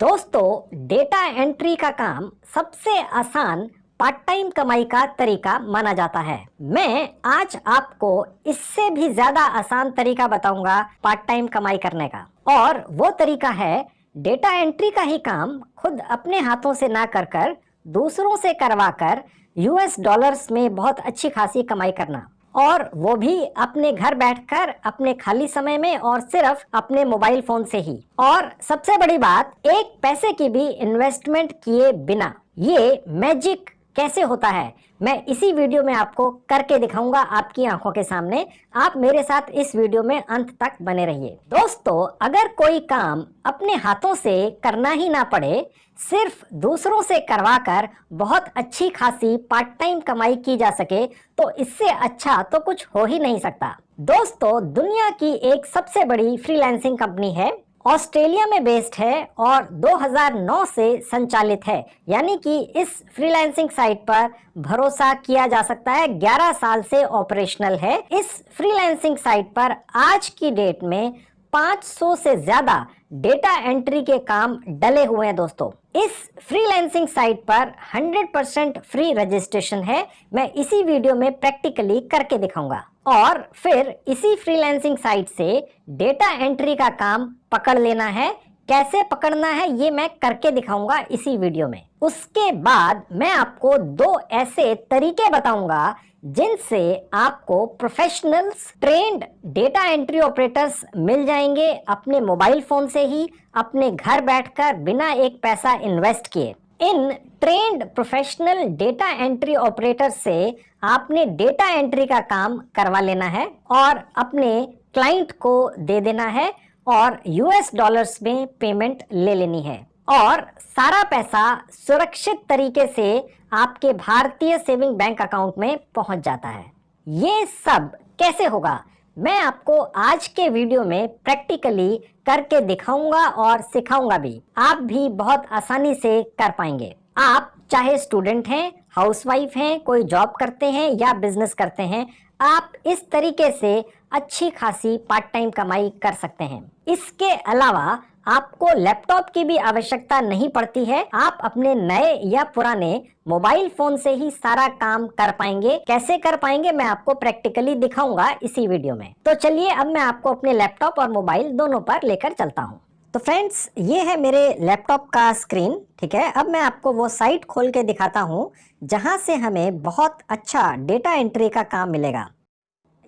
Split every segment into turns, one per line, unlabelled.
दोस्तों, data entry का काम सबसे आसान पार्ट टाइम कमाई का तरीका माना जाता है। मैं आज आपको इससे भी ज्यादा आसान तरीका बताऊंगा पार्ट टाइम कमाई करने का, और वो तरीका है डेटा एंट्री का ही काम खुद अपने हाथों से ना कर दूसरों से करवाकर यूएस डॉलर्स में बहुत अच्छी खासी कमाई करना, और वो भी अपने घर बैठकर अपने खाली समय में और सिर्फ अपने मोबाइल फोन से ही। और सबसे बड़ी बात, एक पैसे की भी इन्वेस्टमेंट किए बिना ये मैजिक कैसे होता है, मैं इसी वीडियो में आपको करके दिखाऊंगा आपकी आंखों के सामने। आप मेरे साथ इस वीडियो में अंत तक बने रहिए। दोस्तों, अगर कोई काम अपने हाथों से करना ही ना पड़े, सिर्फ दूसरों से करवाकर बहुत अच्छी खासी पार्ट टाइम कमाई की जा सके, तो इससे अच्छा तो कुछ हो ही नहीं सकता। दोस्तों, दुनिया की एक सबसे बड़ी फ्रीलांसिंग कंपनी है, ऑस्ट्रेलिया में बेस्ड है और 2009 से संचालित है, यानी कि इस फ्रीलांसिंग साइट पर भरोसा किया जा सकता है। 11 साल से ऑपरेशनल है। इस फ्रीलांसिंग साइट पर आज की डेट में 500 से ज्यादा डेटा एंट्री के काम डले हुए हैं। दोस्तों, इस फ्रीलांसिंग साइट पर 100% फ्री रजिस्ट्रेशन है। मैं इसी वीडियो में प्रैक्टिकली करके दिखाऊंगा, और फिर इसी फ्रीलांसिंग साइट से डेटा एंट्री का काम पकड़ लेना है। कैसे पकड़ना है ये मैं करके दिखाऊंगा इसी वीडियो में। उसके बाद मैं आपको 2 ऐसे तरीके बताऊंगा जिनसे आपको professionals trained data entry operators मिल जाएंगे अपने मोबाइल फोन से ही, अपने घर बैठकर बिना एक पैसा इन्वेस्ट किए। इन trend professional data entry operator से आपने डेटा एंट्री का काम करवा लेना है और अपने क्लाइंट को दे देना है, और यूएस डॉलर्स में पेमेंट ले लेनी है, और सारा पैसा सुरक्षित तरीके से आपके भारतीय सेविंग बैंक अकाउंट में पहुंच जाता है। ये सब कैसे होगा, मैं आपको आज के वीडियो में प्रैक्टिकली करके दिखाऊंगा और सिखाऊंगा भी। आप भी बहुत आसानी से कर पाएंगे। आप चाहे स्टूडेंट हैं, हाउसवाइफ हैं, कोई जॉब करते हैं या बिजनेस करते हैं, आप इस तरीके से अच्छी खासी पार्ट टाइम कमाई कर सकते हैं। इसके अलावा आपको लैपटॉप की भी आवश्यकता नहीं पड़ती है। आप अपने नए या पुराने मोबाइल फोन से ही सारा काम कर पाएंगे। कैसे कर पाएंगे मैं आपको प्रैक्टिकली दिखाऊंगा इसी वीडियो में। तो चलिए, अब मैं आपको अपने लैपटॉप और मोबाइल दोनों पर लेकर चलता हूँ। तो फ्रेंड्स, ये है मेरे लैपटॉप का स्क्रीन, ठीक है। अब मैं आपको वो साइट खोल के दिखाता हूँ जहां से हमें बहुत अच्छा डेटा एंट्री का काम मिलेगा।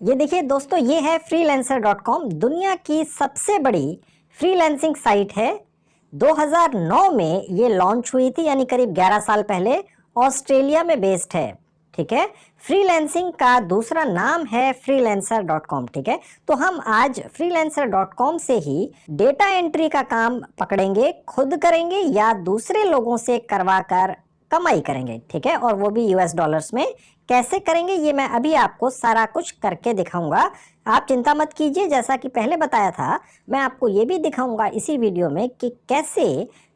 ये देखिए दोस्तों, ये है freelancer.com, दुनिया की सबसे बड़ी फ्रीलांसिंग साइट है। 2009 में ये लॉन्च हुई थी, यानी करीब 11 साल पहले। ऑस्ट्रेलिया में बेस्ड है, ठीक है। फ्रीलांसिंग का दूसरा नाम है freelancer.com, ठीक है। तो हम आज freelancer.com से ही डेटा एंट्री का काम पकड़ेंगे, खुद करेंगे या दूसरे लोगों से करवा कर कमाई करेंगे, ठीक है, और वो भी यूएस डॉलर्स में। कैसे करेंगे ये मैं अभी आपको सारा कुछ करके दिखाऊंगा। आप चिंता मत कीजिए, जैसा कि पहले बताया था, मैं आपको ये भी दिखाऊंगा इसी वीडियो में कि कैसे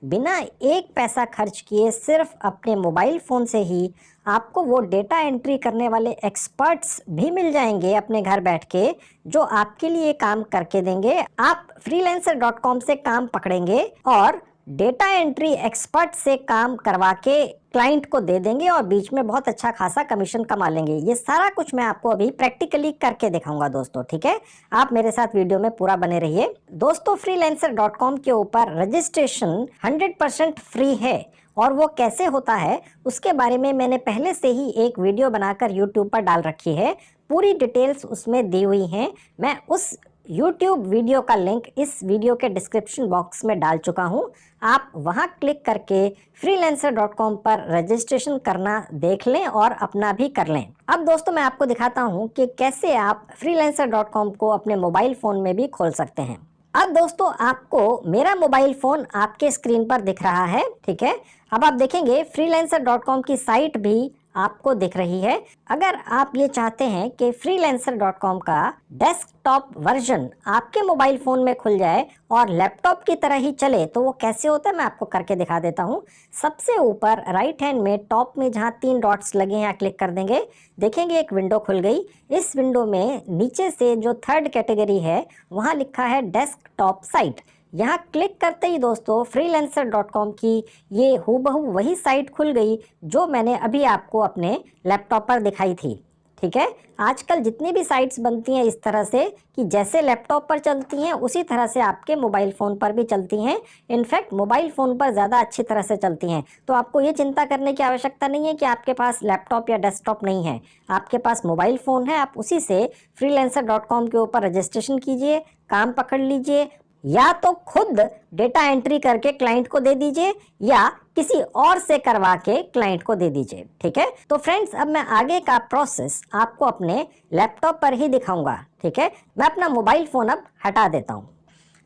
बिना एक पैसा खर्च किए सिर्फ अपने मोबाइल फोन से ही आपको वो डेटा एंट्री करने वाले एक्सपर्ट्स भी मिल जाएंगे अपने घर बैठ के, जो आपके लिए काम करके देंगे। आप freelancer.com से काम पकड़ेंगे और डेटा एंट्री एक्सपर्ट से काम करवा के क्लाइंट को दे देंगे, और बीच में बहुत अच्छा खासा कमीशन कमा लेंगे। ये सारा कुछ मैं आपको अभी प्रैक्टिकली करके दिखाऊंगा दोस्तों, ठीक है। आप मेरे साथ वीडियो में पूरा बने रहिए। दोस्तों, freelancer.com के ऊपर रजिस्ट्रेशन 100% फ्री है, और वो कैसे होता है उसके बारे में मैंने पहले से ही एक वीडियो बनाकर यूट्यूब पर डाल रखी है। पूरी डिटेल्स उसमें दी हुई हैं। मैं उस YouTube वीडियो का लिंक इस वीडियो के डिस्क्रिप्शन बॉक्स में डाल चुका हूं। आप वहां क्लिक करके freelancer.com पर रजिस्ट्रेशन करना देख लें और अपना भी कर लें। अब दोस्तों, मैं आपको दिखाता हूं कि कैसे आप freelancer.com को अपने मोबाइल फोन में भी खोल सकते हैं। अब दोस्तों, आपको मेरा मोबाइल फोन आपके स्क्रीन पर दिख रहा है, ठीक है। अब आप देखेंगे freelancer.com की साइट भी आपको दिख रही है। अगर आप ये चाहते हैं कि freelancer.com का डेस्कटॉप वर्जन आपके मोबाइल फोन में खुल जाए और लैपटॉप की तरह ही चले, तो वो कैसे होता है मैं आपको करके दिखा देता हूँ। सबसे ऊपर राइट हैंड में टॉप में जहाँ 3 डॉट्स लगे हैं, यहाँ क्लिक कर देंगे, देखेंगे एक विंडो खुल गई। इस विंडो में नीचे से जो 3rd कैटेगरी है वहाँ लिखा है डेस्कटॉप साइट। यहाँ क्लिक करते ही दोस्तों freelancer.com की ये हूबहू वही साइट खुल गई जो मैंने अभी आपको अपने लैपटॉप पर दिखाई थी। ठीक है, आजकल जितनी भी साइट्स बनती हैं इस तरह से कि जैसे लैपटॉप पर चलती हैं उसी तरह से आपके मोबाइल फ़ोन पर भी चलती हैं। इनफैक्ट मोबाइल फ़ोन पर ज़्यादा अच्छी तरह से चलती हैं। तो आपको ये चिंता करने की आवश्यकता नहीं है कि आपके पास लैपटॉप या डेस्कटॉप नहीं है, आपके पास मोबाइल फ़ोन है। आप उसी से freelancer.com के ऊपर रजिस्ट्रेशन कीजिए, काम पकड़ लीजिए, या तो खुद डेटा एंट्री करके क्लाइंट को दे दीजिए या किसी और से करवा के क्लाइंट को दे दीजिए। ठीक है, तो फ्रेंड्स अब मैं आगे का प्रोसेस आपको अपने लैपटॉप पर ही दिखाऊंगा। ठीक है, मैं अपना मोबाइल फोन अब हटा देता हूं।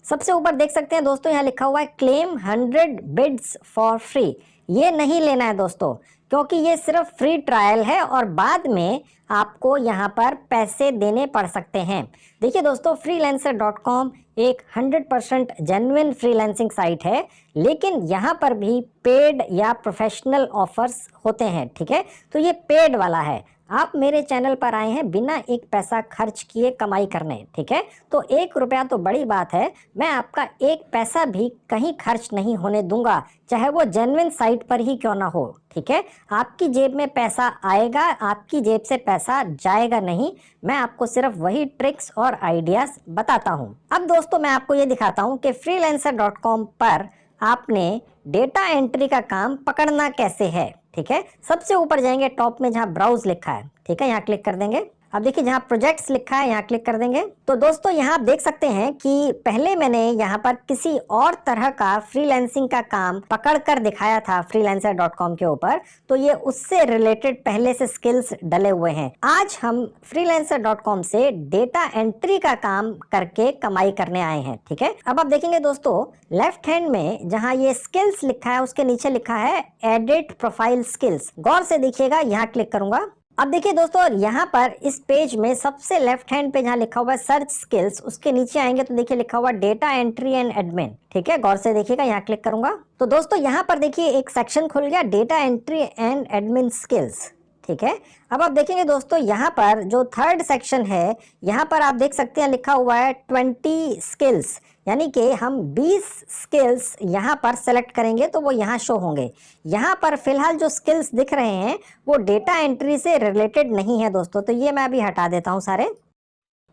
सबसे ऊपर देख सकते हैं दोस्तों, यहाँ लिखा हुआ है क्लेम 100 बिड्स फॉर फ्री। ये नहीं लेना है दोस्तों, क्योंकि ये सिर्फ फ्री ट्रायल है और बाद में आपको यहाँ पर पैसे देने पड़ सकते हैं। देखिए दोस्तों, freelancer.com एक 100% जेन्युइन फ्रीलांसिंग साइट है, लेकिन यहाँ पर भी पेड या प्रोफेशनल ऑफर्स होते हैं। ठीक है, तो ये पेड वाला है। आप मेरे चैनल पर आए हैं बिना एक पैसा खर्च किए कमाई करने। ठीक है, तो 1 रुपया तो बड़ी बात है, मैं आपका 1 पैसा भी कहीं खर्च नहीं होने दूंगा, चाहे वो जेन्युइन साइट पर ही क्यों ना हो। ठीक है, आपकी जेब में पैसा आएगा, आपकी जेब से पैसा जाएगा नहीं। मैं आपको सिर्फ वही ट्रिक्स और आइडियाज बताता हूँ। अब दोस्तों मैं आपको ये दिखाता हूँ कि freelancer.com पर आपने डेटा एंट्री का काम पकड़ना कैसे है। ठीक है, सबसे ऊपर जाएंगे, टॉप में जहां ब्राउज लिखा है, ठीक है, यहाँ क्लिक कर देंगे। अब देखिए जहाँ प्रोजेक्ट्स लिखा है यहाँ क्लिक कर देंगे। तो दोस्तों यहाँ आप देख सकते हैं कि पहले मैंने यहाँ पर किसी और तरह का फ्रीलांसिंग का काम पकड़ कर दिखाया था freelancer.com के ऊपर, तो ये उससे रिलेटेड पहले से स्किल्स डले हुए हैं। आज हम freelancer.com से डेटा एंट्री का काम करके कमाई करने आए हैं। ठीक है, अब आप देखेंगे दोस्तों लेफ्ट हैंड में जहाँ ये स्किल्स लिखा है उसके नीचे लिखा है एडिट प्रोफाइल स्किल्स। गौर से देखिएगा, यहाँ क्लिक करूंगा। अब देखिए दोस्तों यहाँ पर इस पेज में सबसे लेफ्ट हैंड पे जहाँ लिखा हुआ है सर्च स्किल्स, उसके नीचे आएंगे तो देखिए लिखा हुआ डेटा एंट्री एंड एडमिन। ठीक है, गौर से देखिएगा, यहाँ क्लिक करूंगा तो दोस्तों यहाँ पर देखिए एक सेक्शन खुल गया, data entry and admin skills. ठीक है, अब आप देखेंगे दोस्तों यहाँ पर जो थर्ड सेक्शन है, यहाँ पर आप देख सकते हैं लिखा हुआ है 20 स्किल्स, यानी कि हम 20 स्किल्स यहाँ पर सेलेक्ट करेंगे तो वो यहाँ शो होंगे। यहाँ पर फिलहाल जो स्किल्स दिख रहे हैं वो डेटा एंट्री से रिलेटेड नहीं है दोस्तों, तो ये मैं अभी हटा देता हूँ सारे।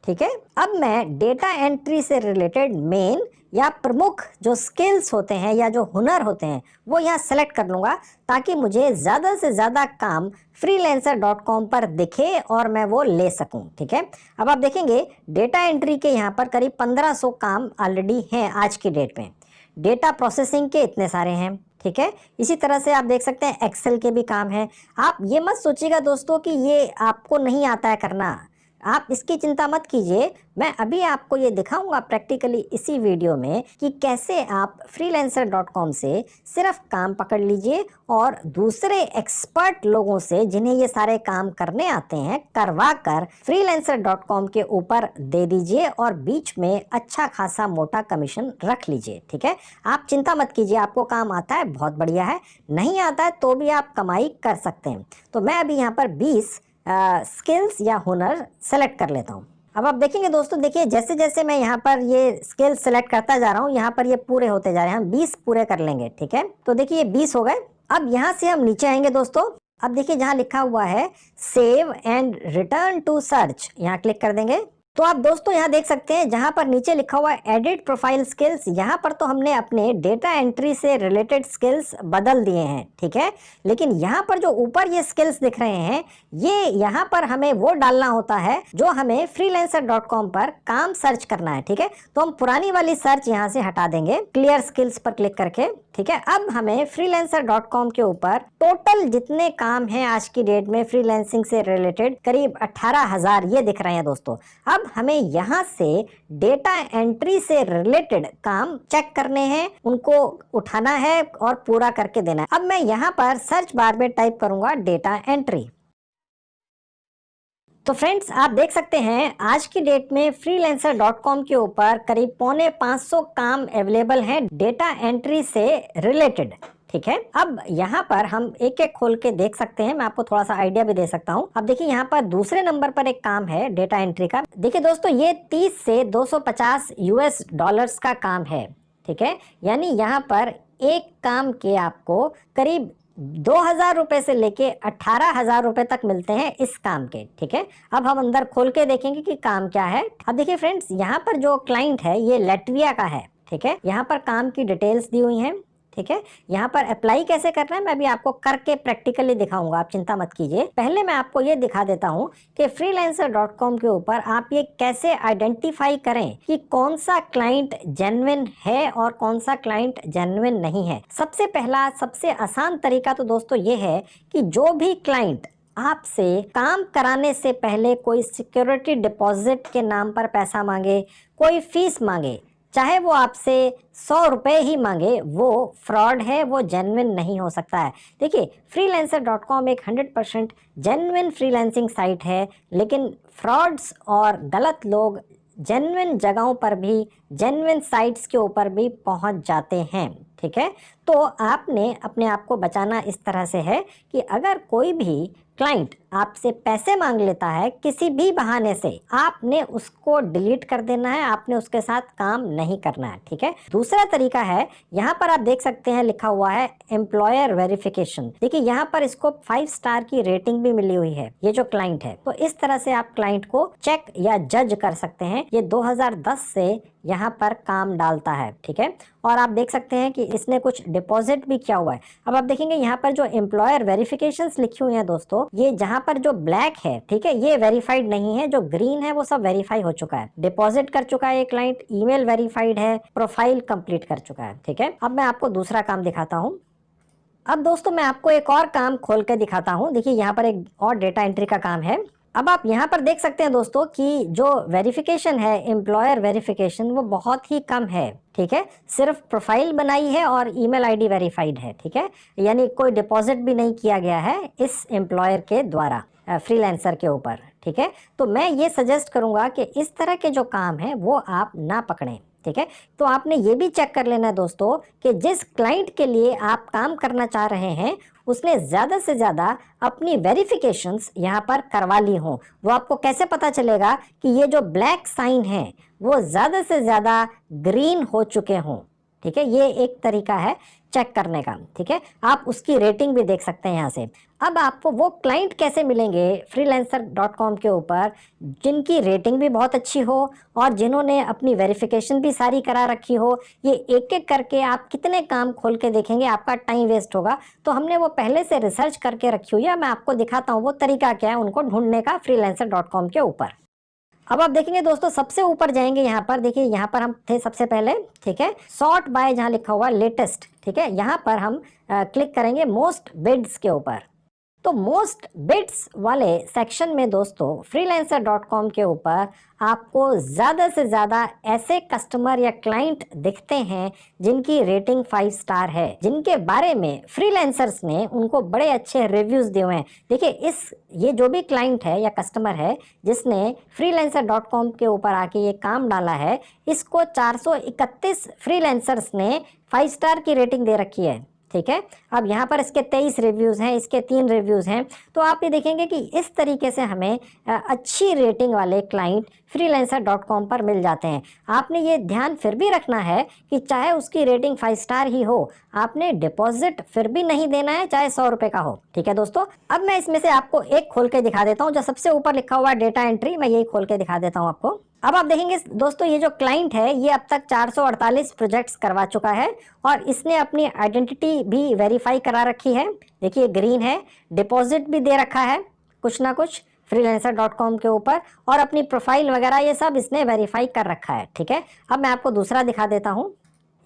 ठीक है, अब मैं डेटा एंट्री से रिलेटेड मेन या प्रमुख जो स्किल्स होते हैं या जो हुनर होते हैं वो यहाँ सेलेक्ट कर लूँगा, ताकि मुझे ज़्यादा से ज़्यादा काम freelancer.com पर दिखे और मैं वो ले सकूं। ठीक है, अब आप देखेंगे डेटा एंट्री के यहाँ पर करीब 1500 काम ऑलरेडी हैं आज की डेट में। डेटा प्रोसेसिंग के इतने सारे हैं। ठीक है, इसी तरह से आप देख सकते हैं एक्सेल के भी काम हैं। आप ये मत सोचिएगा दोस्तों कि ये आपको नहीं आता है करना, आप इसकी चिंता मत कीजिए। मैं अभी आपको ये दिखाऊंगा प्रैक्टिकली इसी वीडियो में कि कैसे आप freelancer.com से सिर्फ काम पकड़ लीजिए और दूसरे एक्सपर्ट लोगों से जिन्हें ये सारे काम करने आते हैं करवा कर freelancer.com के ऊपर दे दीजिए और बीच में अच्छा खासा मोटा कमीशन रख लीजिए। ठीक है, आप चिंता मत कीजिए, आपको काम आता है बहुत बढ़िया है, नहीं आता है तो भी आप कमाई कर सकते हैं। तो मैं अभी यहाँ पर 20 स्किल्स या हुनर सेलेक्ट कर लेता हूँ। अब आप देखेंगे दोस्तों, देखिए जैसे जैसे मैं यहाँ पर ये स्किल्स सेलेक्ट करता जा रहा हूँ, यहाँ पर ये पूरे होते जा रहे हैं। हम 20 पूरे कर लेंगे। ठीक है, तो देखिए ये 20 हो गए। अब यहाँ से हम नीचे आएंगे दोस्तों। अब देखिए जहाँ लिखा हुआ है save and return to search, यहाँ क्लिक कर देंगे। तो आप दोस्तों यहाँ देख सकते हैं जहां पर नीचे लिखा हुआ है एडिट प्रोफाइल स्किल्स, यहाँ पर तो हमने अपने डेटा एंट्री से रिलेटेड स्किल्स बदल दिए हैं। ठीक है, लेकिन यहाँ पर जो ऊपर ये स्किल्स दिख रहे हैं, ये यहाँ पर हमें वो डालना होता है जो हमें freelancer.com पर काम सर्च करना है। ठीक है, तो हम पुरानी वाली सर्च यहाँ से हटा देंगे क्लियर स्किल्स पर क्लिक करके। ठीक है, अब हमें freelancer.com के ऊपर टोटल जितने काम हैं आज की डेट में फ्रीलांसिंग से रिलेटेड करीब 18,000 ये दिख रहे हैं दोस्तों। अब हमें यहाँ से डेटा एंट्री से रिलेटेड काम चेक करने हैं, उनको उठाना है और पूरा करके देना है। अब मैं यहाँ पर सर्च बार में टाइप करूंगा डेटा एंट्री। तो फ्रेंड्स आप देख सकते हैं आज की डेट में freelancer.com के ऊपर करीब 450 काम अवेलेबल हैं डेटा एंट्री से रिलेटेड। ठीक है, अब यहाँ पर हम एक एक खोल के देख सकते हैं, मैं आपको थोड़ा सा आइडिया भी दे सकता हूँ। अब देखिए यहाँ पर दूसरे नंबर पर एक काम है डेटा एंट्री का। देखिए दोस्तों ये 30 से 250 US डॉलर्स का काम है। ठीक है, यानी यहाँ पर एक काम के आपको करीब 2,000 रुपए से लेके 18,000 रुपए तक मिलते हैं इस काम के। ठीक है, अब हम अंदर खोल के देखेंगे कि काम क्या है। अब देखिए फ्रेंड्स, यहाँ पर जो क्लाइंट है ये लैटविया का है। ठीक है, यहाँ पर काम की डिटेल्स दी हुई हैं। ठीक है, यहाँ पर अप्लाई कैसे करना है मैं भी आपको करके प्रैक्टिकली दिखाऊंगा, आप चिंता मत कीजिए। पहले मैं आपको ये दिखा देता हूँ कि freelancer.com के ऊपर आप ये कैसे आइडेंटिफाई करें कि कौन सा क्लाइंट जेन्युइन है और कौन सा क्लाइंट जेन्युइन नहीं है। सबसे पहला सबसे आसान तरीका तो दोस्तों ये है कि जो भी क्लाइंट आपसे काम कराने से पहले कोई सिक्योरिटी डिपॉजिट के नाम पर पैसा मांगे, कोई फीस मांगे, चाहे वो आपसे 100 रुपए ही मांगे, वो फ्रॉड है, वो जेन्युइन नहीं हो सकता है। देखिए, freelancer.com एक 100% जेन्युइन फ्रीलांसिंग साइट है, लेकिन फ्रॉड्स और गलत लोग जेन्युइन जगहों पर भी, जेन्युइन साइट्स के ऊपर भी पहुंच जाते हैं। ठीक है, तो आपने अपने आप को बचाना इस तरह से है कि अगर कोई भी क्लाइंट आपसे पैसे मांग लेता है किसी भी बहाने से, आपने उसको डिलीट कर देना है, आपने उसके साथ काम नहीं करना है। ठीक है, दूसरा तरीका है, यहाँ पर आप देख सकते हैं लिखा हुआ है एम्प्लॉयर वेरिफिकेशन। देखिए यहाँ पर इसको 5 स्टार की रेटिंग भी मिली हुई है, ये जो क्लाइंट है। तो इस तरह से आप क्लाइंट को चेक या जज कर सकते हैं। ये 2010 से यहाँ पर काम डालता है। ठीक है, और आप देख सकते हैं कि इसने कुछ डिपॉजिट भी किया हुआ है। अब आप देखेंगे यहाँ पर जो एम्प्लॉयर वेरिफिकेशंस लिखी हुई हैं दोस्तों, ये जहाँ पर जो ब्लैक है, ठीक है, ये वेरीफाइड नहीं है, जो ग्रीन है वो सब वेरीफाई हो चुका है। डिपॉजिट कर चुका है ये क्लाइंट, ईमेल वेरीफाइड है, प्रोफाइल कंप्लीट कर चुका है। ठीक है, अब मैं आपको दूसरा काम दिखाता हूँ। अब दोस्तों मैं आपको एक और काम खोल के दिखाता हूँ। देखिए यहाँ पर एक और डेटा एंट्री का काम है। अब आप यहाँ पर देख सकते हैं दोस्तों कि जो वेरिफिकेशन है, एम्प्लॉयर वेरिफिकेशन, वो बहुत ही कम है। ठीक है, सिर्फ प्रोफाइल बनाई है और ईमेल आईडी वेरीफाइड है। ठीक है, यानी कोई डिपॉजिट भी नहीं किया गया है इस एम्प्लॉयर के द्वारा फ्रीलांसर के ऊपर। ठीक है, तो मैं ये सजेस्ट करूंगा कि इस तरह के जो काम है वो आप ना पकड़ें। ठीक है, तो आपने ये भी चेक कर लेना है दोस्तों कि जिस क्लाइंट के लिए आप काम करना चाह रहे हैं उसने ज़्यादा से ज़्यादा अपनी वेरिफिकेशंस यहाँ पर करवा ली हों। वो आपको कैसे पता चलेगा कि ये जो ब्लैक साइन है वो ज़्यादा से ज़्यादा ग्रीन हो चुके हों। ठीक है, ये एक तरीका है चेक करने का। ठीक है, आप उसकी रेटिंग भी देख सकते हैं यहाँ से। अब आपको वो क्लाइंट कैसे मिलेंगे freelancer.com के ऊपर जिनकी रेटिंग भी बहुत अच्छी हो और जिन्होंने अपनी वेरिफिकेशन भी सारी करा रखी हो। ये एक एक करके आप कितने काम खोल के देखेंगे, आपका टाइम वेस्ट होगा। तो हमने वो पहले से रिसर्च करके रखी हुई है, मैं आपको दिखाता हूँ वो तरीका क्या है उनको ढूंढने का freelancer.com के ऊपर। अब आप देखेंगे दोस्तों, सबसे ऊपर जाएंगे, यहाँ पर देखिए, यहाँ पर हम थे सबसे पहले। ठीक है, सॉर्ट बाय जहाँ लिखा हुआ लेटेस्ट। ठीक है, यहाँ पर हम क्लिक करेंगे मोस्ट बिड्स के ऊपर। तो मोस्ट बिड्स वाले सेक्शन में दोस्तों freelancer.com के ऊपर आपको ज़्यादा से ज़्यादा ऐसे कस्टमर या क्लाइंट दिखते हैं जिनकी रेटिंग 5 स्टार है, जिनके बारे में फ्रीलांसर्स ने उनको बड़े अच्छे रिव्यूज़ दिए हुए हैं। देखिए ये जो भी क्लाइंट है या कस्टमर है जिसने freelancer.com के ऊपर आके ये काम डाला है, इसको 431 फ्रीलांसर्स ने 5 स्टार की रेटिंग दे रखी है। ठीक है, अब यहाँ पर इसके 23 रिव्यूज़ हैं, इसके 3 रिव्यूज़ हैं। तो आप ये देखेंगे कि इस तरीके से हमें अच्छी रेटिंग वाले क्लाइंट freelancer.com पर मिल जाते हैं। आपने ये ध्यान फिर भी रखना है कि चाहे उसकी रेटिंग 5 स्टार ही हो, आपने डिपॉजिट फिर भी नहीं देना है, चाहे 100 रुपये का हो। ठीक है दोस्तों, अब मैं इसमें से आपको एक खोल के दिखा देता हूँ। जो सबसे ऊपर लिखा हुआ है डेटा एंट्री, मैं यही खोल के दिखा देता हूँ आपको। अब आप देखेंगे दोस्तों, ये जो क्लाइंट है ये अब तक 448 प्रोजेक्ट्स करवा चुका है और इसने अपनी आइडेंटिटी भी वेरीफाई करा रखी है। देखिए ग्रीन है, डिपॉजिट भी दे रखा है कुछ ना कुछ freelancer.com के ऊपर, और अपनी प्रोफाइल वगैरह ये सब इसने वेरीफाई कर रखा है। ठीक है, अब मैं आपको दूसरा दिखा देता हूँ।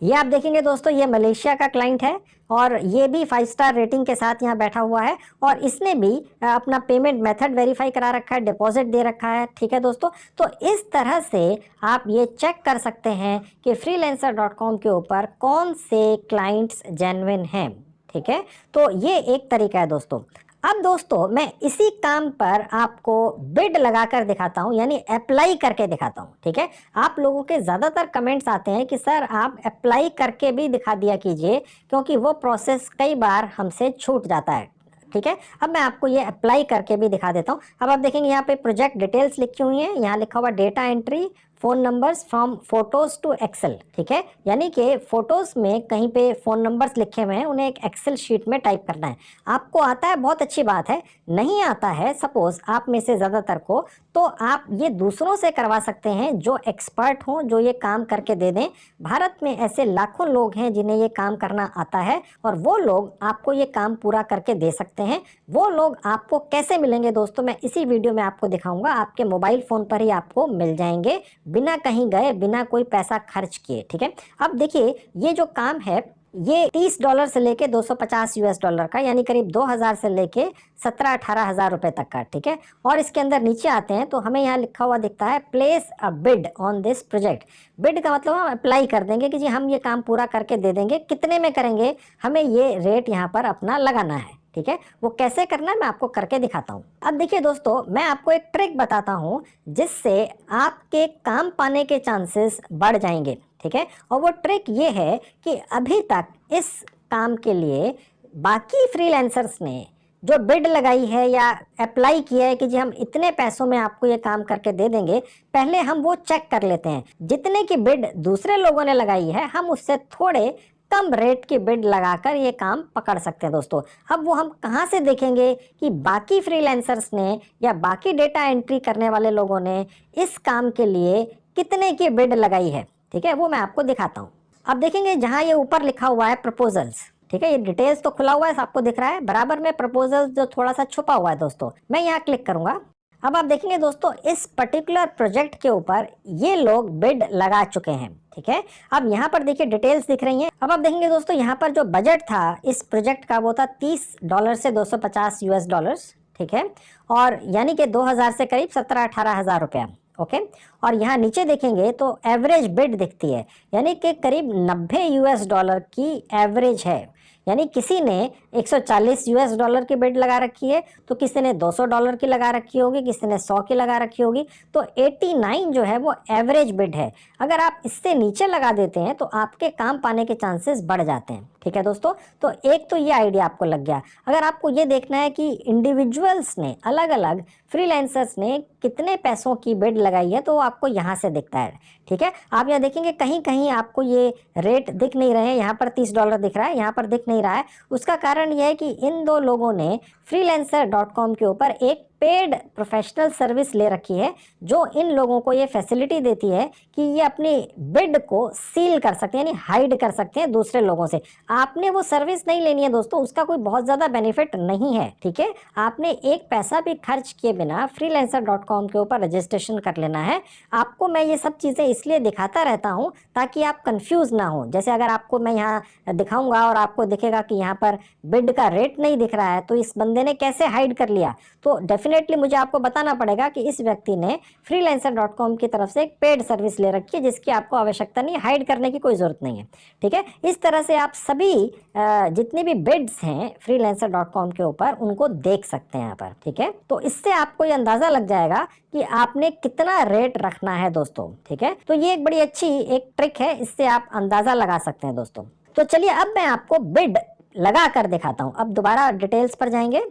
ये आप देखेंगे दोस्तों, ये मलेशिया का क्लाइंट है और ये भी 5 स्टार रेटिंग के साथ यहाँ बैठा हुआ है और इसने भी अपना पेमेंट मेथड वेरीफाई करा रखा है, डिपॉजिट दे रखा है। ठीक है दोस्तों, तो इस तरह से आप ये चेक कर सकते हैं कि freelancer.com के ऊपर कौन से क्लाइंट्स जेन्युइन हैं। ठीक है, तो ये एक तरीका है दोस्तों। अब दोस्तों मैं इसी काम पर आपको बिड लगाकर दिखाता हूं, यानी अप्लाई करके दिखाता हूं। ठीक है, आप लोगों के ज़्यादातर कमेंट्स आते हैं कि सर आप अप्लाई करके भी दिखा दिया कीजिए, क्योंकि वो प्रोसेस कई बार हमसे छूट जाता है। ठीक है, अब मैं आपको ये अप्लाई करके भी दिखा देता हूँ। अब आप देखेंगे यहाँ पे प्रोजेक्ट डिटेल्स लिखी हुई हैं, यहाँ लिखा हुआ data entry phone numbers from photos to Excel, ठीक है। यानी कि फ़ोटोज़ में कहीं पे फ़ोन नंबर्स लिखे हुए हैं, उन्हें एक एक्सेल शीट में टाइप करना है। आपको आता है, बहुत अच्छी बात है। नहीं आता है सपोज़ आप में से ज़्यादातर को, तो आप ये दूसरों से करवा सकते हैं जो एक्सपर्ट हों, जो ये काम करके दे दें। भारत में ऐसे लाखों लोग हैं जिन्हें ये काम करना आता है और वो लोग आपको ये काम पूरा करके दे सकते हैं। वो लोग आपको कैसे मिलेंगे दोस्तों, मैं इसी वीडियो में आपको दिखाऊंगा। आपके मोबाइल फ़ोन पर ही आपको मिल जाएंगे, बिना कहीं गए, बिना कोई पैसा खर्च किए, ठीक है। अब देखिए, ये जो काम है ये $30 से लेके $250 का, यानी करीब 2000 से लेके 17-18 हज़ार रुपए तक का, ठीक है। और इसके अंदर नीचे आते हैं तो हमें यहाँ लिखा हुआ दिखता है place a bid on this project. Bid का मतलब हम अप्लाई कर देंगे कि जी हम ये काम पूरा करके दे देंगे। कितने में करेंगे, हमें ये रेट यहाँ पर अपना लगाना है, ठीक है। वो कैसे करना है मैं आपको करके दिखाता हूँ। अब देखिए दोस्तों, मैं आपको एक ट्रिक बताता हूँ जिससे आपके काम पाने के चांसेस बढ़ जाएंगे, ठीक है। और वो ट्रिक ये है कि अभी तक इस काम के लिए बाकी फ्रीलांसर्स ने जो बिड लगाई है या अप्लाई किया है कि जी हम इतने पैसों में आपको ये काम करके दे देंगे, पहले हम वो चेक कर लेते हैं। जितने की बिड दूसरे लोगों ने लगाई है, हम उससे थोड़े कम रेट की बिड लगाकर ये काम पकड़ सकते हैं दोस्तों। अब वो हम कहाँ से देखेंगे कि बाकी फ्रीलांसर्स ने या बाकी डेटा एंट्री करने वाले लोगों ने इस काम के लिए कितने की बिड लगाई है, ठीक है। वो मैं आपको दिखाता हूँ। अब देखेंगे जहाँ ये ऊपर लिखा हुआ है प्रपोजल्स, ठीक है। ये डिटेल्स तो खुला हुआ है, आपको दिख रहा है। बराबर में प्रपोजल्स जो थोड़ा सा छुपा हुआ है दोस्तों, मैं यहाँ क्लिक करूंगा। अब आप देखेंगे दोस्तों, इस पर्टिकुलर प्रोजेक्ट के ऊपर ये लोग बिड लगा चुके हैं, ठीक है। अब यहाँ पर देखिए डिटेल्स दिख रही हैं। अब आप देखेंगे दोस्तों, यहाँ पर जो बजट था इस प्रोजेक्ट का वो था $30 से $250, ठीक है। और यानी कि 2000 से करीब 17-18 हज़ार रुपया, ओके। और यहाँ नीचे देखेंगे तो एवरेज बिड दिखती है, यानी कि करीब $90 की एवरेज है। यानी किसी ने $140 की बिड लगा रखी है, तो किसी ने $200 की लगा रखी होगी, किसी ने 100 की लगा रखी होगी। तो 89 जो है वो एवरेज बिड है। अगर आप इससे नीचे लगा देते हैं तो आपके काम पाने के चांसेस बढ़ जाते हैं, ठीक है दोस्तों। तो एक तो ये आइडिया आपको लग गया। अगर आपको ये देखना है कि इंडिविजुअल्स ने, अलग अलग फ्रीलांसर्स ने कितने पैसों की बिड लगाई है, तो आपको यहाँ से दिखता है, ठीक है। आप यहाँ देखेंगे कहीं कहीं आपको ये रेट दिख नहीं रहे हैं। यहाँ पर $30 दिख रहा है, यहाँ पर दिख नहीं रहा है। उसका कारण यह है कि इन दो लोगों ने freelancer.com के ऊपर एक पेड प्रोफेशनल सर्विस ले रखी है, जो इन लोगों को ये फैसिलिटी देती है कि ये अपनी बिड को सील कर सकते हैं, यानी हाइड कर सकते हैं दूसरे लोगों से। आपने वो सर्विस नहीं लेनी है दोस्तों, उसका कोई बहुत ज़्यादा बेनिफिट नहीं है, ठीक है। आपने एक पैसा भी खर्च किए बिना freelancer.com के ऊपर रजिस्ट्रेशन कर लेना है। आपको मैं ये सब चीज़ें इसलिए दिखाता रहता हूँ ताकि आप कंफ्यूज ना हो। जैसे अगर आपको मैं यहाँ दिखाऊंगा और आपको दिखेगा कि यहाँ पर बिड का रेट नहीं दिख रहा है, तो इस बंदे ने कैसे हाइड कर लिया, तो डेफिनेटली मुझे आपको बताना पड़ेगा कि इस व्यक्ति ने freelancer.com की तरफ से एक पेड सर्विस ले रखी है, जिसकी आपको आवश्यकता नहीं, हाइड करने की कोई ज़रूरत नहीं है, ठीक है। इस तरह से आप सभी जितनी भी बिड्स हैं freelancer.com के ऊपर उनको देख सकते हैं यहाँ पर, ठीक है। तो इससे आपको ये अंदाज़ा लग जाएगा कि आपने कितना रेट रखना है दोस्तों, ठीक है। तो ये एक बड़ी अच्छी एक ट्रिक है, इससे आप अंदाज़ा लगा सकते हैं दोस्तों। तो चलिए अब मैं आपको बिड लगा कर दिखाता हूँ। अब दोबारा डिटेल्स पर जाएंगे।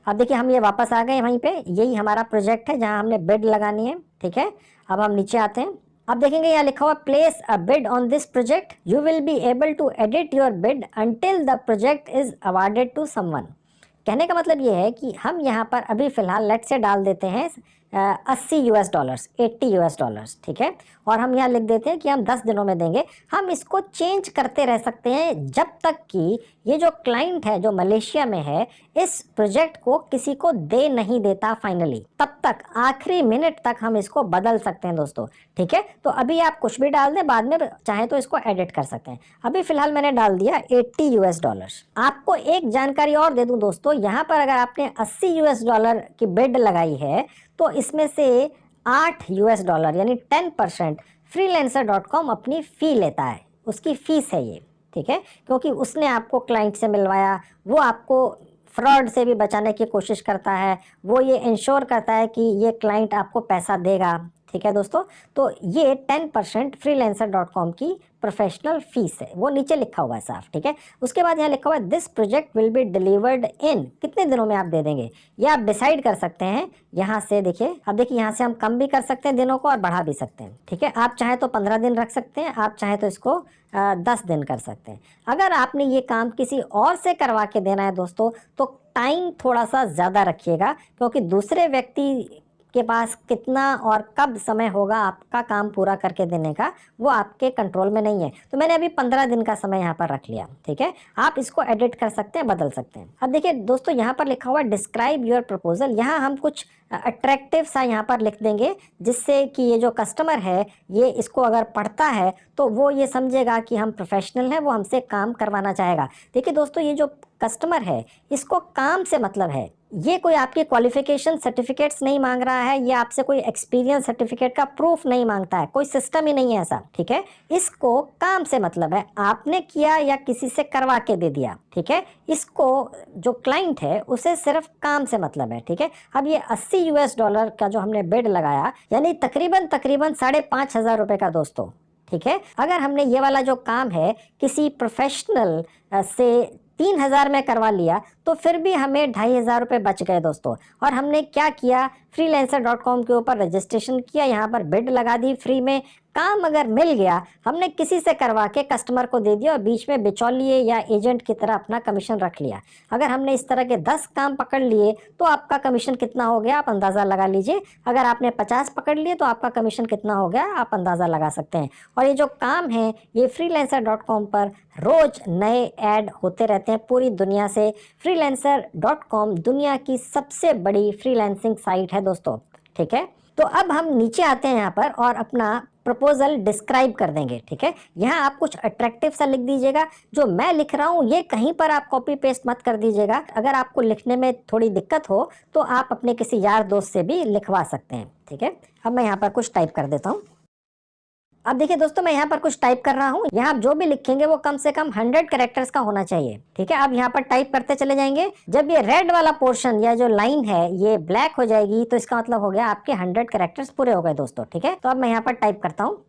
अब देखिए हम ये वापस आ गए वहीं पे, यही हमारा प्रोजेक्ट है जहां हमने बिड लगानी है, ठीक है। अब हम नीचे आते हैं। अब देखेंगे यहाँ लिखा हुआ place a bid on this project, you will be able to edit your bid until the project is awarded to someone. कहने का मतलब ये है कि हम यहाँ पर अभी फिलहाल लेट से डाल देते हैं $80, $80, ठीक है। और हम यहाँ लिख देते हैं कि हम 10 दिनों में देंगे। हम इसको चेंज करते रह सकते हैं जब तक कि ये जो क्लाइंट है जो मलेशिया में है, इस प्रोजेक्ट को किसी को दे नहीं देता फाइनली, तब तक आखिरी मिनट तक हम इसको बदल सकते हैं दोस्तों, ठीक है। तो अभी आप कुछ भी डाल दें, बाद में चाहे तो इसको एडिट कर सकते हैं। अभी फिलहाल मैंने डाल दिया $80। आपको एक जानकारी और दे दूं दोस्तों, यहाँ पर अगर आपने $80 की बिड लगाई है तो इसमें से $8 यानी 10% freelancer.com अपनी फ़ी लेता है, उसकी फ़ीस है ये, ठीक है। क्योंकि उसने आपको क्लाइंट से मिलवाया, वो आपको फ्रॉड से भी बचाने की कोशिश करता है, वो ये इंश्योर करता है कि ये क्लाइंट आपको पैसा देगा, ठीक है दोस्तों। तो ये 10% freelancer.com की प्रोफेशनल फीस है, वो नीचे लिखा हुआ है साफ, ठीक है। उसके बाद यहाँ लिखा हुआ है this project will be delivered इन, कितने दिनों में आप दे देंगे ये आप डिसाइड कर सकते हैं यहाँ से। देखिए अब देखिए यहाँ से हम कम भी कर सकते हैं दिनों को और बढ़ा भी सकते हैं, ठीक है। आप चाहे तो 15 दिन रख सकते हैं, आप चाहे तो इसको 10 दिन कर सकते हैं। अगर आपने ये काम किसी और से करवा के देना है दोस्तों तो टाइम थोड़ा सा ज़्यादा रखिएगा, क्योंकि दूसरे व्यक्ति के पास कितना और कब समय होगा आपका काम पूरा करके देने का वो आपके कंट्रोल में नहीं है। तो मैंने अभी 15 दिन का समय यहाँ पर रख लिया, ठीक है। आप इसको एडिट कर सकते हैं, बदल सकते हैं। अब देखिए दोस्तों यहाँ पर लिखा हुआ डिस्क्राइब योर प्रपोजल, यहाँ हम कुछ अट्रैक्टिव सा यहाँ पर लिख देंगे जिससे कि ये जो कस्टमर है ये इसको अगर पढ़ता है तो वो ये समझेगा कि हम प्रोफेशनल हैं, वो हमसे काम करवाना चाहेगा। देखिए दोस्तों ये जो कस्टमर है इसको काम से मतलब है, ये कोई आपके क्वालिफिकेशन सर्टिफिकेट्स नहीं मांग रहा है, ये आपसे कोई एक्सपीरियंस सर्टिफिकेट का प्रूफ नहीं मांगता है, कोई सिस्टम ही नहीं है ऐसा, ठीक है। इसको काम से मतलब है, आपने किया या किसी से करवा के दे दिया, ठीक है। इसको जो क्लाइंट है उसे सिर्फ काम से मतलब है, ठीक है। अब ये $80 का जो हमने बिड लगाया यानी तकरीबन 5,500 रुपए का दोस्तों, ठीक है। अगर हमने ये वाला जो काम है किसी प्रोफेशनल से 3,000 में करवा लिया तो फिर भी हमें 2,500 रुपये बच गए दोस्तों। और हमने क्या किया, freelancer.com के ऊपर रजिस्ट्रेशन किया, यहाँ पर बिड लगा दी फ्री में। काम अगर मिल गया हमने किसी से करवा के कस्टमर को दे दिया और बीच में बिचौलिए या एजेंट की तरह अपना कमीशन रख लिया। अगर हमने इस तरह के 10 काम पकड़ लिए तो आपका कमीशन कितना हो गया आप अंदाज़ा लगा लीजिए। अगर आपने 50 पकड़ लिए तो आपका कमीशन कितना हो गया आप अंदाज़ा लगा सकते हैं। और ये जो काम है ये freelancer.com पर रोज़ नए ऐड होते रहते हैं पूरी दुनिया से। freelancer.com दुनिया की सबसे बड़ी फ्रीलांसिंग साइट है दोस्तों, ठीक है। तो अब हम नीचे आते हैं यहाँ पर और अपना प्रपोजल डिस्क्राइब कर देंगे, ठीक है। यहाँ आप कुछ अट्रैक्टिव सा लिख दीजिएगा, जो मैं लिख रहा हूँ ये कहीं पर आप कॉपी पेस्ट मत कर दीजिएगा। अगर आपको लिखने में थोड़ी दिक्कत हो तो आप अपने किसी यार दोस्त से भी लिखवा सकते हैं, ठीक है। अब मैं यहाँ पर कुछ टाइप कर देता हूँ। अब देखिए दोस्तों मैं यहाँ पर कुछ टाइप कर रहा हूँ, यहाँ आप जो भी लिखेंगे वो कम से कम 100 कैरेक्टर्स का होना चाहिए, ठीक है। अब यहाँ पर टाइप करते चले जाएंगे। जब ये रेड वाला पोर्शन या जो लाइन है ये ब्लैक हो जाएगी तो इसका मतलब हो गया आपके 100 कैरेक्टर्स पूरे हो गए दोस्तों, ठीक है। तो अब मैं यहाँ पर टाइप करता हूँ,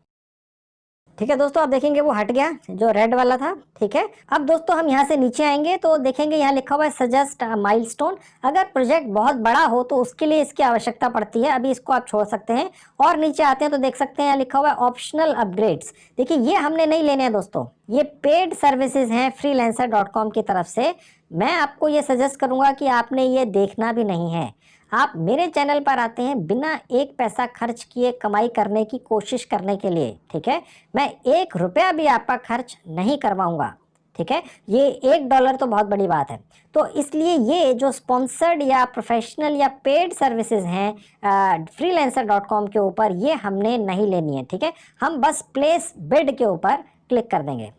ठीक है दोस्तों। आप देखेंगे वो हट गया जो रेड वाला था, ठीक है। अब दोस्तों हम यहाँ से नीचे आएंगे तो देखेंगे यहाँ लिखा हुआ है सजेस्ट माइलस्टोन। अगर प्रोजेक्ट बहुत बड़ा हो तो उसके लिए इसकी आवश्यकता पड़ती है, अभी इसको आप छोड़ सकते हैं। और नीचे आते हैं तो देख सकते हैं यहाँ लिखा हुआ है ऑप्शनल अपग्रेड्स। देखिए ये हमने नहीं लेने हैं दोस्तों, ये पेड सर्विसेज हैं freelancer.com की तरफ से। मैं आपको ये सजेस्ट करूंगा कि आपने ये देखना भी नहीं है। आप मेरे चैनल पर आते हैं बिना एक पैसा खर्च किए कमाई करने की कोशिश करने के लिए, ठीक है। मैं 1 रुपया भी आपका खर्च नहीं करवाऊंगा, ठीक है। ये $1 तो बहुत बड़ी बात है। तो इसलिए ये जो स्पॉन्सर्ड या प्रोफेशनल या पेड सर्विसेज हैं freelancer.com के ऊपर ये हमने नहीं लेनी है, ठीक है। हम बस प्लेस बिड के ऊपर क्लिक कर देंगे।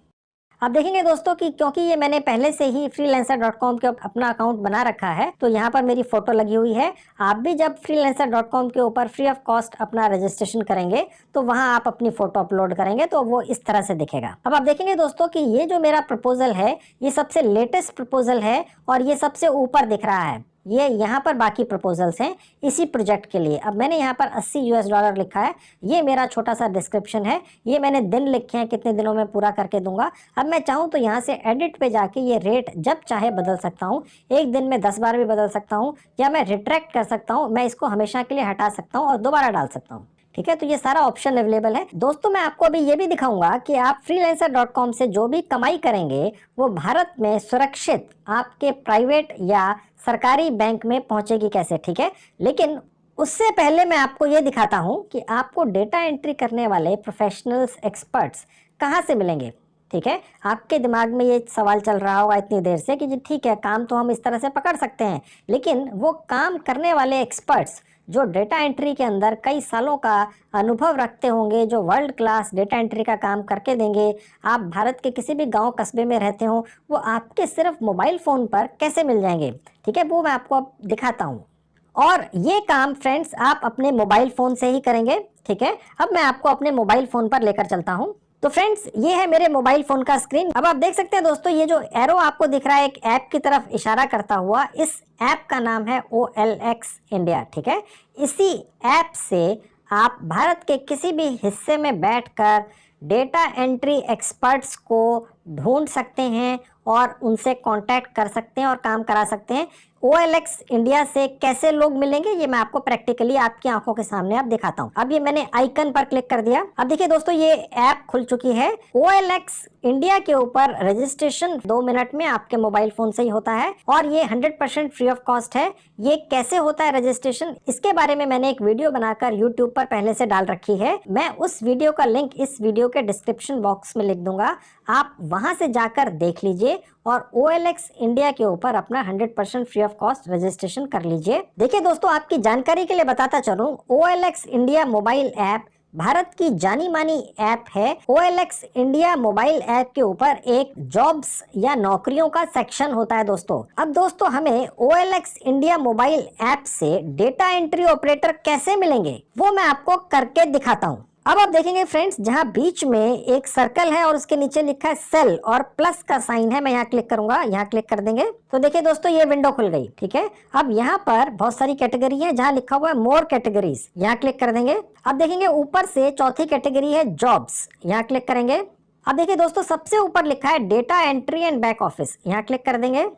अब देखेंगे दोस्तों कि क्योंकि ये मैंने पहले से ही freelancer.com के अपना अकाउंट बना रखा है तो यहाँ पर मेरी फोटो लगी हुई है। आप भी जब freelancer.com के ऊपर फ्री ऑफ कॉस्ट अपना रजिस्ट्रेशन करेंगे तो वहाँ आप अपनी फोटो अपलोड करेंगे तो वो इस तरह से दिखेगा। अब आप देखेंगे दोस्तों कि ये जो मेरा प्रपोजल है ये सबसे लेटेस्ट प्रपोजल है और ये सबसे ऊपर दिख रहा है। ये यहाँ पर बाकी प्रपोजल्स हैं इसी प्रोजेक्ट के लिए। अब मैंने यहाँ पर $80 लिखा है, ये मेरा छोटा सा डिस्क्रिप्शन है, ये मैंने दिन लिखे हैं कितने दिनों में पूरा करके दूंगा। अब मैं चाहूँ तो यहाँ से एडिट पे जाके ये रेट जब चाहे बदल सकता हूँ, एक दिन में 10 बार भी बदल सकता हूँ, या मैं रिट्रैक्ट कर सकता हूँ, मैं इसको हमेशा के लिए हटा सकता हूँ और दोबारा डाल सकता हूँ, ठीक है। तो ये सारा ऑप्शन अवेलेबल है दोस्तों। मैं आपको अभी ये भी दिखाऊंगा कि आप freelancer.com से जो भी कमाई करेंगे वो भारत में सुरक्षित आपके प्राइवेट या सरकारी बैंक में पहुंचेगी कैसे, ठीक है। लेकिन उससे पहले मैं आपको ये दिखाता हूं कि आपको डेटा एंट्री करने वाले प्रोफेशनल्स एक्सपर्ट्स कहाँ से मिलेंगे, ठीक है। आपके दिमाग में ये सवाल चल रहा होगा इतनी देर से कि जी ठीक है काम तो हम इस तरह से पकड़ सकते हैं, लेकिन वो काम करने वाले एक्सपर्ट्स जो डेटा एंट्री के अंदर कई सालों का अनुभव रखते होंगे, जो वर्ल्ड क्लास डेटा एंट्री का काम करके देंगे, आप भारत के किसी भी गांव कस्बे में रहते हो, वो आपके सिर्फ मोबाइल फ़ोन पर कैसे मिल जाएंगे, ठीक है। वो मैं आपको अब दिखाता हूँ। और ये काम फ्रेंड्स आप अपने मोबाइल फ़ोन से ही करेंगे, ठीक है। अब मैं आपको अपने मोबाइल फ़ोन पर लेकर चलता हूँ। तो फ्रेंड्स ये है मेरे मोबाइल फोन का स्क्रीन। अब आप देख सकते हैं दोस्तों ये जो एरो आपको दिख रहा है एक ऐप की तरफ इशारा करता हुआ, इस ऐप का नाम है OLX इंडिया, ठीक है। इसी ऐप से आप भारत के किसी भी हिस्से में बैठकर डेटा एंट्री एक्सपर्ट्स को ढूंढ सकते हैं और उनसे कांटेक्ट कर सकते हैं और काम करा सकते हैं। OLX इंडिया से कैसे लोग मिलेंगे ये मैं आपको प्रैक्टिकली आपकी आंखों के सामने अब दिखाता हूं। अब ये मैंने आइकन पर क्लिक कर दिया। अब देखिए दोस्तों ये ऐप खुल चुकी है। OLX इंडिया के ऊपर रजिस्ट्रेशन 2 मिनट में आपके मोबाइल फोन से ही होता है और ये 100% फ्री ऑफ कॉस्ट है। ये कैसे होता है रजिस्ट्रेशन, इसके बारे में मैंने एक वीडियो बनाकर यूट्यूब पर पहले से डाल रखी है। मैं उस वीडियो का लिंक इस वीडियो के डिस्क्रिप्शन बॉक्स में लिख दूंगा, आप वहां से जाकर देख लीजिए और OLX इंडिया के ऊपर अपना 100% फ्री ऑफ कॉस्ट रजिस्ट्रेशन कर लीजिए। देखिए दोस्तों, आपकी जानकारी के लिए बताता चलूं, OLX India mobile app Bharat की जानी मानी ऐप है। OLX इंडिया मोबाइल ऐप के ऊपर एक जॉब्स या नौकरियों का सेक्शन होता है दोस्तों। अब दोस्तों हमें OLX इंडिया मोबाइल ऐप से डेटा एंट्री ऑपरेटर कैसे मिलेंगे वो मैं आपको करके दिखाता हूँ। अब आप देखेंगे फ्रेंड्स, जहां बीच में एक सर्कल है और उसके नीचे लिखा है सेल और प्लस का साइन है, मैं यहाँ क्लिक करूंगा। यहाँ क्लिक कर देंगे तो देखिए दोस्तों ये विंडो खुल गई। ठीक है, अब यहाँ पर बहुत सारी कैटेगरी है, जहाँ लिखा हुआ है मोर कैटेगरीज, यहाँ क्लिक कर देंगे। अब देखेंगे ऊपर से चौथी कैटेगरी है जॉब्स, यहाँ क्लिक करेंगे। अब देखिए दोस्तों सबसे ऊपर लिखा है data entry and back office, यहाँ क्लिक कर देंगे।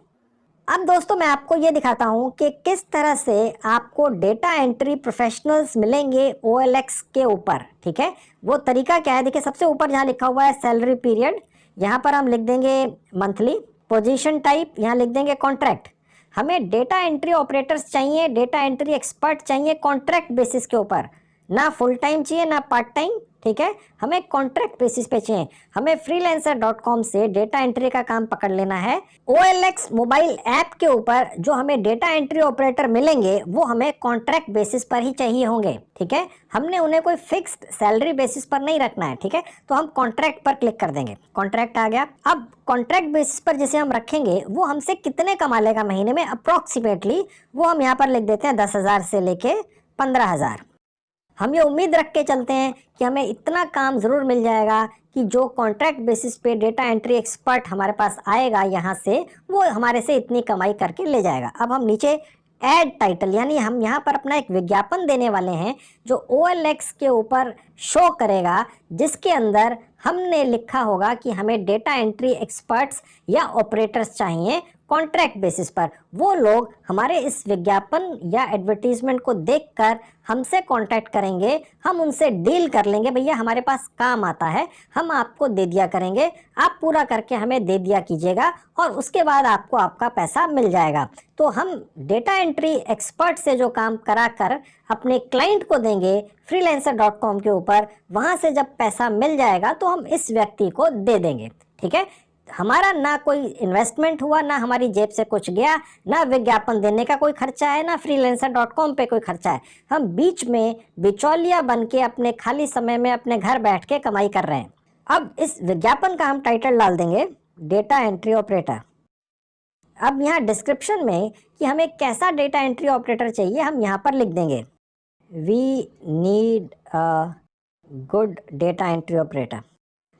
अब दोस्तों मैं आपको ये दिखाता हूं कि किस तरह से आपको डेटा एंट्री प्रोफेशनल्स मिलेंगे OLX के ऊपर। ठीक है, वो तरीका क्या है, देखिए सबसे ऊपर जहां लिखा हुआ है सैलरी पीरियड, यहाँ पर हम लिख देंगे मंथली। पोजीशन टाइप यहाँ लिख देंगे कॉन्ट्रैक्ट। हमें डेटा एंट्री ऑपरेटर्स चाहिए, डेटा एंट्री एक्सपर्ट चाहिए कॉन्ट्रैक्ट बेसिस के ऊपर, ना फुल टाइम चाहिए ना पार्ट टाइम। ठीक है, हमें कॉन्ट्रैक्ट बेसिस पे चाहिए। हमें freelancer.com से डेटा एंट्री का काम पकड़ लेना है। OLX मोबाइल ऐप के ऊपर जो हमें डेटा एंट्री ऑपरेटर मिलेंगे वो हमें कॉन्ट्रैक्ट बेसिस पर ही चाहिए होंगे। ठीक है, हमने उन्हें कोई फिक्स्ड सैलरी बेसिस पर नहीं रखना है। ठीक है, तो हम कॉन्ट्रैक्ट पर क्लिक कर देंगे। कॉन्ट्रैक्ट आ गया। अब कॉन्ट्रैक्ट बेसिस पर जिसे हम रखेंगे वो हमसे कितने कमा लेगा महीने में अप्रोक्सीमेटली, वो हम यहाँ पर लिख देते हैं 10,000 से लेके 15,000। हम ये उम्मीद रख के चलते हैं कि हमें इतना काम ज़रूर मिल जाएगा कि जो कॉन्ट्रैक्ट बेसिस पे डेटा एंट्री एक्सपर्ट हमारे पास आएगा यहाँ से, वो हमारे से इतनी कमाई करके ले जाएगा। अब हम नीचे ऐड टाइटल, यानी हम यहाँ पर अपना एक विज्ञापन देने वाले हैं जो OLX के ऊपर शो करेगा, जिसके अंदर हमने लिखा होगा कि हमें डेटा एंट्री एक्सपर्ट्स या ऑपरेटर्स चाहिए कॉन्ट्रैक्ट बेसिस पर। वो लोग हमारे इस विज्ञापन या एडवर्टीजमेंट को देखकर हमसे कांटेक्ट करेंगे, हम उनसे डील कर लेंगे, भैया हमारे पास काम आता है, हम आपको दे दिया करेंगे, आप पूरा करके हमें दे दिया कीजिएगा और उसके बाद आपको आपका पैसा मिल जाएगा। तो हम डेटा एंट्री एक्सपर्ट से जो काम करा कर अपने क्लाइंट को देंगे freelancer.com के ऊपर, वहां से जब पैसा मिल जाएगा तो हम इस व्यक्ति को दे देंगे। ठीक है, हमारा ना कोई इन्वेस्टमेंट हुआ, ना हमारी जेब से कुछ गया, ना विज्ञापन देने का कोई खर्चा है, ना freelancer.com पे कोई खर्चा है। हम बीच में बिचौलिया बन के अपने खाली समय में अपने घर बैठ के कमाई कर रहे हैं। अब इस विज्ञापन का हम टाइटल डाल देंगे डेटा एंट्री ऑपरेटर। अब यहाँ डिस्क्रिप्शन में कि हमें कैसा डेटा एंट्री ऑपरेटर चाहिए हम यहाँ पर लिख देंगे we need a good data entry operator.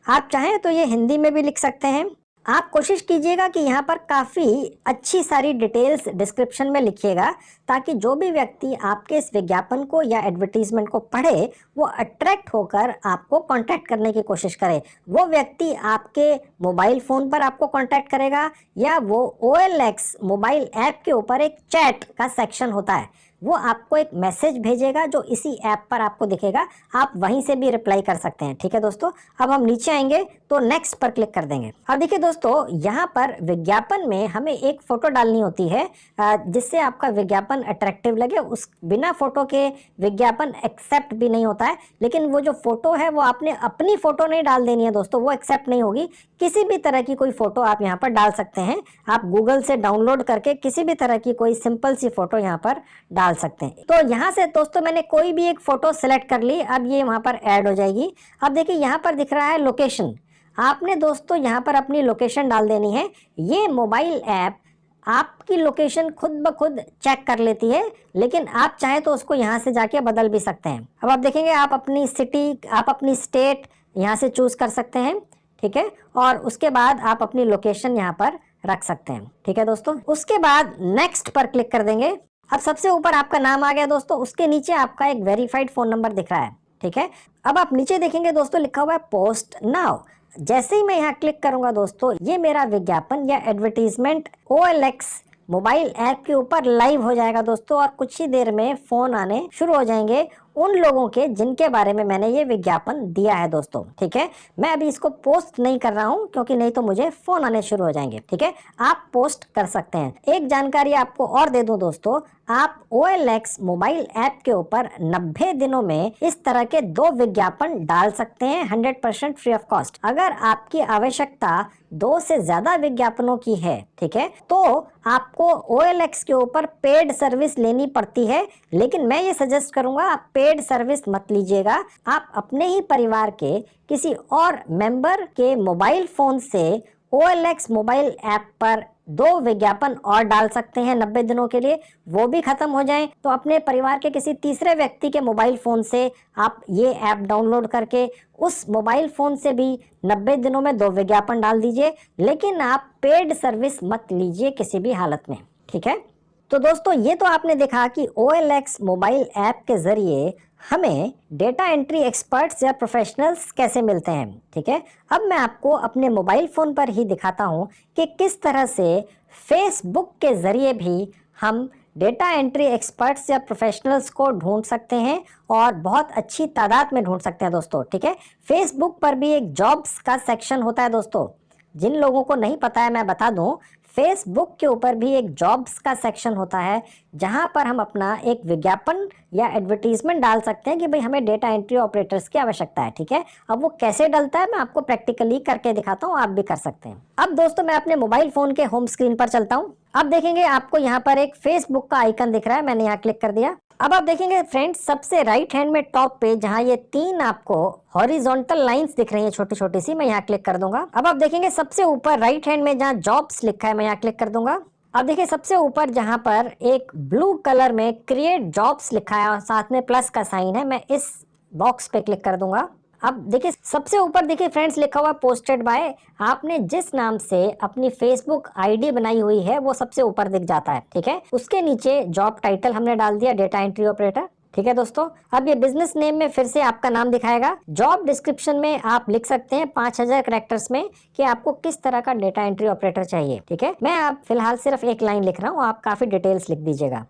आप चाहें तो ये हिंदी में भी लिख सकते हैं। आप कोशिश कीजिएगा कि यहाँ पर काफ़ी अच्छी सारी डिटेल्स डिस्क्रिप्शन में लिखिएगा, ताकि जो भी व्यक्ति आपके इस विज्ञापन को या एडवर्टीजमेंट को पढ़े वो अट्रैक्ट होकर आपको कांटेक्ट करने की कोशिश करे। वो व्यक्ति आपके मोबाइल फ़ोन पर आपको कांटेक्ट करेगा या वो OLX मोबाइल ऐप के ऊपर एक चैट का सेक्शन होता है, वो आपको एक मैसेज भेजेगा जो इसी ऐप पर आपको दिखेगा, आप वहीं से भी रिप्लाई कर सकते हैं। ठीक है दोस्तों, अब हम नीचे आएंगे तो नेक्स्ट पर क्लिक कर देंगे। अब देखिए दोस्तों, यहाँ पर विज्ञापन में हमें एक फ़ोटो डालनी होती है जिससे आपका विज्ञापन अट्रैक्टिव लगे। उस बिना फ़ोटो के विज्ञापन एक्सेप्ट भी नहीं होता है, लेकिन वो जो फ़ोटो है वो आपने अपनी फ़ोटो नहीं डाल देनी है दोस्तों, वो एक्सेप्ट नहीं होगी। किसी भी तरह की कोई फ़ोटो आप यहाँ पर डाल सकते हैं। आप गूगल से डाउनलोड करके किसी भी तरह की कोई सिंपल सी फ़ोटो यहाँ पर डाल सकते हैं। तो यहाँ से दोस्तों मैंने कोई भी एक फ़ोटो सेलेक्ट कर ली, अब ये वहाँ पर ऐड हो जाएगी। अब देखिए यहाँ पर दिख रहा है लोकेशन, आपने दोस्तों यहाँ पर अपनी लोकेशन डाल देनी है। ये मोबाइल ऐप आपकी लोकेशन खुद ब खुद चेक कर लेती है, लेकिन आप चाहें तो उसको यहाँ से जाके बदल भी सकते हैं। अब आप देखेंगे आप अपनी सिटी, आप अपनी स्टेट यहाँ से चूज कर सकते हैं। ठीक है, और उसके बाद आप अपनी लोकेशन यहाँ पर रख सकते हैं। ठीक है दोस्तों, उसके बाद नेक्स्ट पर क्लिक कर देंगे। अब सबसे ऊपर आपका नाम आ गया दोस्तों, उसके नीचे आपका एक वेरीफाइड फ़ोन नंबर दिख रहा है। ठीक है, अब आप नीचे देखेंगे दोस्तों लिखा हुआ है पोस्ट नाउ। जैसे ही मैं यहाँ क्लिक करूंगा दोस्तों, ये मेरा विज्ञापन या एडवर्टीजमेंट OLX मोबाइल ऐप के ऊपर लाइव हो जाएगा दोस्तों, और कुछ ही देर में फोन आने शुरू हो जाएंगे उन लोगों के जिनके बारे में मैंने ये विज्ञापन दिया है दोस्तों। ठीक है, मैं अभी इसको पोस्ट नहीं कर रहा हूँ क्योंकि नहीं तो मुझे फोन आने शुरू हो जाएंगे। ठीक है, आप पोस्ट कर सकते हैं। एक जानकारी आपको और दे दूं दोस्तों, आप OLX मोबाइल ऐप के ऊपर 90 दिनों में इस तरह के 2 विज्ञापन डाल सकते हैं 100% फ्री ऑफ कॉस्ट। अगर आपकी आवश्यकता 2 से ज्यादा विज्ञापनों की है, ठीक है, तो आपको OLX के ऊपर पेड सर्विस लेनी पड़ती है। लेकिन मैं ये सजेस्ट करूंगा आप पेड सर्विस मत लीजिएगा। आप अपने ही परिवार के किसी और मेंबर के मोबाइल फोन से OLX मोबाइल ऐप पर 2 विज्ञापन और डाल सकते हैं 90 दिनों के लिए। वो भी खत्म हो जाएं तो अपने परिवार के किसी तीसरे व्यक्ति के मोबाइल फोन से आप ये ऐप डाउनलोड करके उस मोबाइल फोन से भी 90 दिनों में 2 विज्ञापन डाल दीजिए। लेकिन आप पेड सर्विस मत लीजिए किसी भी हालत में। ठीक है, तो दोस्तों ये तो आपने देखा कि OLX मोबाइल ऐप के जरिए हमें डेटा एंट्री एक्सपर्ट्स या प्रोफेशनल्स कैसे मिलते हैं। ठीक है, अब मैं आपको अपने मोबाइल फोन पर ही दिखाता हूं कि किस तरह से फेसबुक के जरिए भी हम डेटा एंट्री एक्सपर्ट्स या प्रोफेशनल्स को ढूंढ सकते हैं और बहुत अच्छी तादाद में ढूंढ सकते हैं दोस्तों। ठीक है, फेसबुक पर भी एक जॉब्स का सेक्शन होता है दोस्तों। जिन लोगों को नहीं पता है मैं बता दूं, फेसबुक के ऊपर भी एक जॉब्स का सेक्शन होता है जहां पर हम अपना एक विज्ञापन या एडवर्टीजमेंट डाल सकते हैं कि भाई हमें डेटा एंट्री ऑपरेटर्स की आवश्यकता है। ठीक है, अब वो कैसे डलता है मैं आपको प्रैक्टिकली करके दिखाता हूँ, आप भी कर सकते हैं। अब दोस्तों मैं अपने मोबाइल फोन के होम स्क्रीन पर चलता हूँ। अब देखेंगे आपको यहाँ पर एक फेसबुक का आइकन दिख रहा है, मैंने यहाँ क्लिक कर दिया। अब आप देखेंगे फ्रेंड्स सबसे राइट हैंड में टॉप पे जहां ये 3 आपको हॉरिजॉन्टल लाइंस दिख रही है छोटी छोटी सी, मैं यहाँ क्लिक कर दूंगा। अब आप देखेंगे सबसे ऊपर राइट हैंड में जहां जॉब्स लिखा है मैं यहाँ क्लिक कर दूंगा। अब देखिए सबसे ऊपर जहां पर एक ब्लू कलर में क्रिएट जॉब्स लिखा है और साथ में प्लस का साइन है, मैं इस बॉक्स पे क्लिक कर दूंगा। अब देखिए सबसे ऊपर देखिए फ्रेंड्स लिखा हुआ पोस्टेड बाय। आपने जिस नाम से अपनी फेसबुक आईडी बनाई हुई है वो सबसे ऊपर दिख जाता है। ठीक है, उसके नीचे जॉब टाइटल हमने डाल दिया डेटा एंट्री ऑपरेटर। ठीक है दोस्तों, अब ये बिजनेस नेम में फिर से आपका नाम दिखाएगा। जॉब डिस्क्रिप्शन में आप लिख सकते हैं 5000 कैरेक्टर्स में कि आपको किस तरह का डेटा एंट्री ऑपरेटर चाहिए। ठीक है, मैं आप फिलहाल सिर्फ एक लाइन लिख रहा हूँ, आप काफी डिटेल्स लिख दीजिएगा।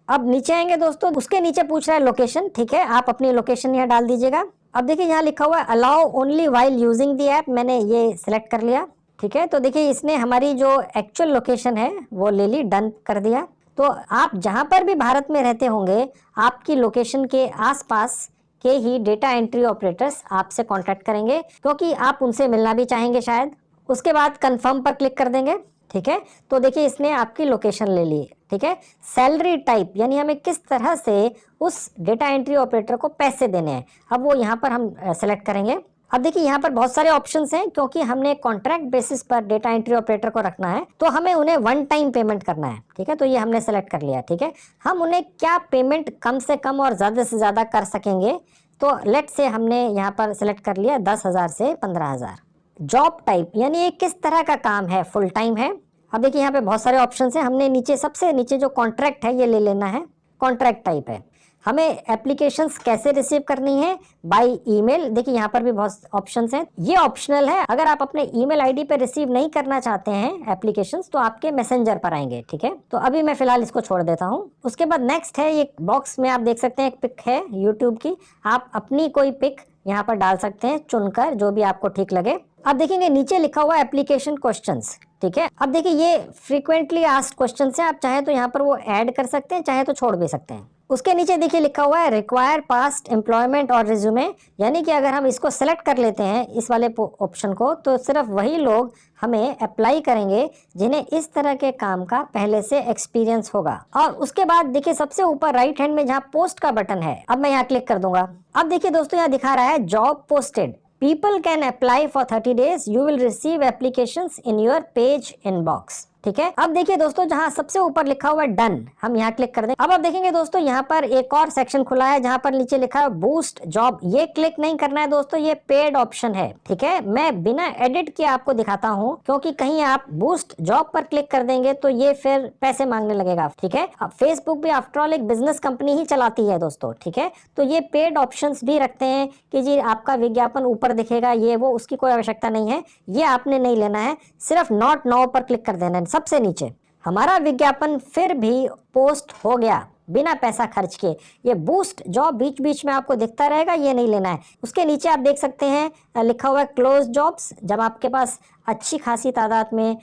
अब नीचे आएंगे दोस्तों, उसके नीचे पूछ रहा है लोकेशन। ठीक है, आप अपनी लोकेशन यहाँ डाल दीजिएगा। अब देखिए यहाँ लिखा हुआ है allow only while using the app, मैंने ये सिलेक्ट कर लिया। ठीक है, तो देखिए इसने हमारी जो एक्चुअल लोकेशन है वो ले ली, डन कर दिया। तो आप जहां पर भी भारत में रहते होंगे आपकी लोकेशन के आसपास के ही डेटा एंट्री ऑपरेटर्स आपसे कांटेक्ट करेंगे क्योंकि आप उनसे मिलना भी चाहेंगे शायद। उसके बाद कंफर्म पर क्लिक कर देंगे। ठीक है, तो देखिए इसने आपकी लोकेशन ले ली। ठीक है, सैलरी टाइप यानी हमें किस तरह से उस डेटा एंट्री ऑपरेटर को पैसे देने हैं, अब वो यहाँ पर हम सेलेक्ट करेंगे। अब देखिए यहाँ पर बहुत सारे ऑप्शंस हैं क्योंकि हमने कॉन्ट्रैक्ट बेसिस पर डेटा एंट्री ऑपरेटर को रखना है तो हमें उन्हें 1 टाइम पेमेंट करना है। ठीक है, तो ये हमने सेलेक्ट कर लिया। ठीक है, हम उन्हें क्या पेमेंट कम से कम और ज्यादा से ज्यादा कर सकेंगे, तो लेट से हमने यहाँ पर सेलेक्ट कर लिया 10,000 से 15,000। जॉब टाइप यानी ये किस तरह का काम है, फुल टाइम है। अब देखिए यहाँ पे बहुत सारे ऑप्शन हैं, हमने नीचे सबसे नीचे जो कॉन्ट्रैक्ट है ये ले लेना है, कॉन्ट्रैक्ट टाइप है। हमें एप्लीकेशंस कैसे रिसीव करनी है, बाय ईमेल। देखिए यहाँ पर भी बहुत ऑप्शंस हैं, ये ऑप्शनल है। अगर आप अपने ईमेल आईडी पे रिसीव नहीं करना चाहते हैं एप्लीकेशंस तो आपके मैसेंजर पर आएंगे। ठीक है, तो अभी मैं फिलहाल इसको छोड़ देता हूँ। उसके बाद नेक्स्ट है, ये बॉक्स में आप देख सकते हैं एक पिक है यूट्यूब की, आप अपनी कोई पिक यहाँ पर डाल सकते हैं चुनकर, जो भी आपको ठीक लगे। अब देखेंगे नीचे लिखा हुआ एप्लीकेशन क्वेश्चंस। ठीक है, अब देखिए ये फ्रीक्वेंटली आस्क्ड क्वेश्चंस हैं, आप चाहे तो यहाँ पर वो ऐड कर सकते हैं, चाहे तो छोड़ भी सकते हैं। उसके नीचे देखिए लिखा हुआ है रिक्वायर पास्ट एम्प्लॉयमेंट और रिज्यूमे, यानी कि अगर हम इसको सेलेक्ट कर लेते हैं इस वाले ऑप्शन को तो सिर्फ वही लोग हमें अप्लाई करेंगे जिन्हें इस तरह के काम का पहले से एक्सपीरियंस होगा। और उसके बाद देखिए सबसे ऊपर राइट हैंड में जहाँ पोस्ट का बटन है, अब मैं यहाँ क्लिक कर दूंगा। अब देखिए दोस्तों यहाँ दिखा रहा है job posted, People can apply for 30 days. You will receive applications in your page inbox. ठीक है। अब देखिए दोस्तों, जहां सबसे ऊपर लिखा हुआ है डन, हम यहाँ क्लिक कर दें। अब आप देखेंगे दोस्तों, यहाँ पर एक और सेक्शन खुला है जहां पर नीचे लिखा है बूस्ट जॉब। ये क्लिक नहीं करना है दोस्तों, ये पेड ऑप्शन है। ठीक है, मैं बिना एडिट किए आपको दिखाता हूँ, क्योंकि कहीं आप बूस्ट जॉब पर क्लिक कर देंगे तो ये फिर पैसे मांगने लगेगा। ठीक है, अब फेसबुक भी आफ्टर ऑल एक बिजनेस कंपनी ही चलाती है दोस्तों। ठीक है, तो ये पेड ऑप्शंस भी रखते हैं कि जी आपका विज्ञापन ऊपर दिखेगा, ये वो, उसकी कोई आवश्यकता नहीं है। ये आपने नहीं लेना है, सिर्फ नॉट नाउ पर क्लिक कर देना है सबसे नीचे। हमारा विज्ञापन फिर भी पोस्ट हो गया बिना पैसा खर्च किए। ये बूस्ट जॉब बीच बीच में आपको दिखता रहेगा, ये नहीं लेना है। उसके नीचे आप देख सकते हैं लिखा हुआ है क्लोज जॉब्स। जब आपके पास अच्छी खासी तादाद में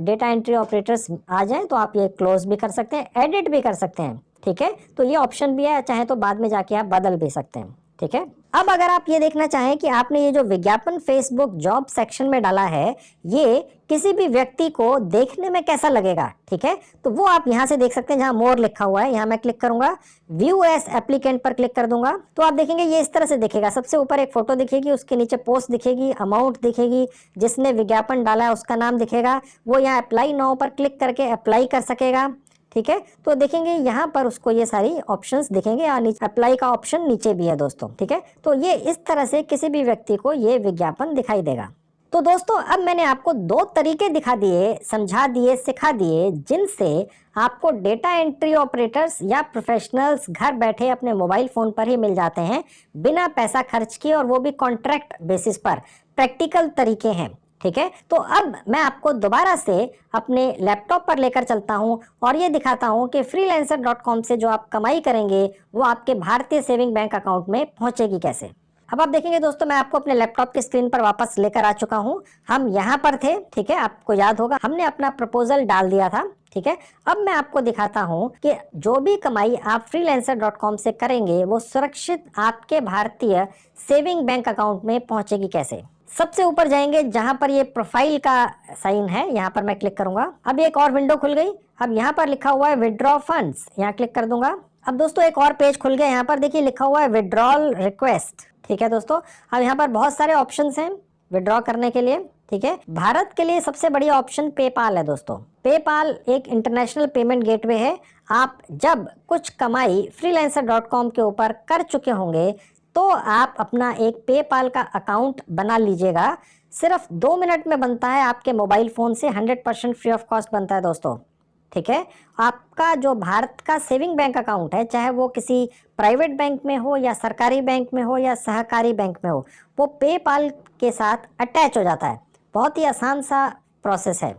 डेटा एंट्री ऑपरेटर्स आ जाएं तो आप ये क्लोज भी कर सकते हैं, एडिट भी कर सकते हैं। ठीक है, तो ये ऑप्शन भी है, चाहे तो बाद में जाके आप बदल भी सकते हैं। ठीक है, अब अगर आप ये देखना चाहें कि आपने ये जो विज्ञापन फेसबुक जॉब सेक्शन में डाला है, ये किसी भी व्यक्ति को देखने में कैसा लगेगा, ठीक है, तो वो आप यहाँ से देख सकते हैं। जहाँ मोर लिखा हुआ है, यहाँ मैं क्लिक करूंगा, व्यू एज एप्लीकेंट पर क्लिक कर दूंगा, तो आप देखेंगे ये इस तरह से दिखेगा। सबसे ऊपर एक फोटो दिखेगी, उसके नीचे पोस्ट दिखेगी, अमाउंट दिखेगी, जिसने विज्ञापन डाला है उसका नाम दिखेगा। वो यहाँ अप्लाई नाउ पर क्लिक करके अप्लाई कर सकेगा। ठीक है, तो देखेंगे यहाँ पर उसको ये सारी ऑप्शंस दिखेंगे और अप्लाई का ऑप्शन नीचे भी है दोस्तों। ठीक है, तो ये इस तरह से किसी भी व्यक्ति को ये विज्ञापन दिखाई देगा। तो दोस्तों, अब मैंने आपको 2 तरीके दिखा दिए, समझा दिए, सिखा दिए, जिनसे आपको डेटा एंट्री ऑपरेटर्स या प्रोफेशनल्स घर बैठे अपने मोबाइल फोन पर ही मिल जाते हैं बिना पैसा खर्च किए, और वो भी कॉन्ट्रैक्ट बेसिस पर। प्रैक्टिकल तरीके हैं। ठीक है, तो अब मैं आपको दोबारा से अपने लैपटॉप पर लेकर चलता हूं और ये दिखाता हूं कि freelancer.com से जो आप कमाई करेंगे वो आपके भारतीय सेविंग बैंक अकाउंट में पहुंचेगी कैसे। अब आप देखेंगे दोस्तों, मैं आपको अपने लैपटॉप की स्क्रीन पर वापस लेकर आ चुका हूं। हम यहाँ पर थे, ठीक है, आपको याद होगा हमने अपना प्रपोजल डाल दिया था। ठीक है, अब मैं आपको दिखाता हूं कि जो भी कमाई आप freelancer.com से करेंगे वो सुरक्षित आपके भारतीय सेविंग बैंक अकाउंट में पहुंचेगी कैसे। सबसे ऊपर जाएंगे, जहां पर ये प्रोफाइल का साइन है, यहाँ पर मैं क्लिक करूंगा। अब एक और विंडो खुल गई। अब यहाँ पर लिखा हुआ है विड्रॉ फंड्स, यहाँ क्लिक कर दूंगा। अब दोस्तों एक और पेज खुल गया, यहाँ पर देखिए लिखा हुआ है विड्रॉल रिक्वेस्ट। ठीक है दोस्तों, अब यहाँ पर बहुत सारे ऑप्शंस हैं विड्रॉ करने के लिए। ठीक है, भारत के लिए सबसे बढ़िया ऑप्शन पेपाल है दोस्तों। पेपाल एक इंटरनेशनल पेमेंट गेटवे है। आप जब कुछ कमाई freelancer.com के ऊपर कर चुके होंगे तो आप अपना एक पेपाल का अकाउंट बना लीजिएगा। सिर्फ 2 मिनट में बनता है आपके मोबाइल फोन से, 100% फ्री ऑफ कॉस्ट बनता है दोस्तों। ठीक है, आपका जो भारत का सेविंग बैंक अकाउंट है, चाहे वो किसी प्राइवेट बैंक में हो या सरकारी बैंक में हो या सहकारी बैंक में हो, वो पेपाल के साथ अटैच हो जाता है। बहुत ही आसान सा प्रोसेस है।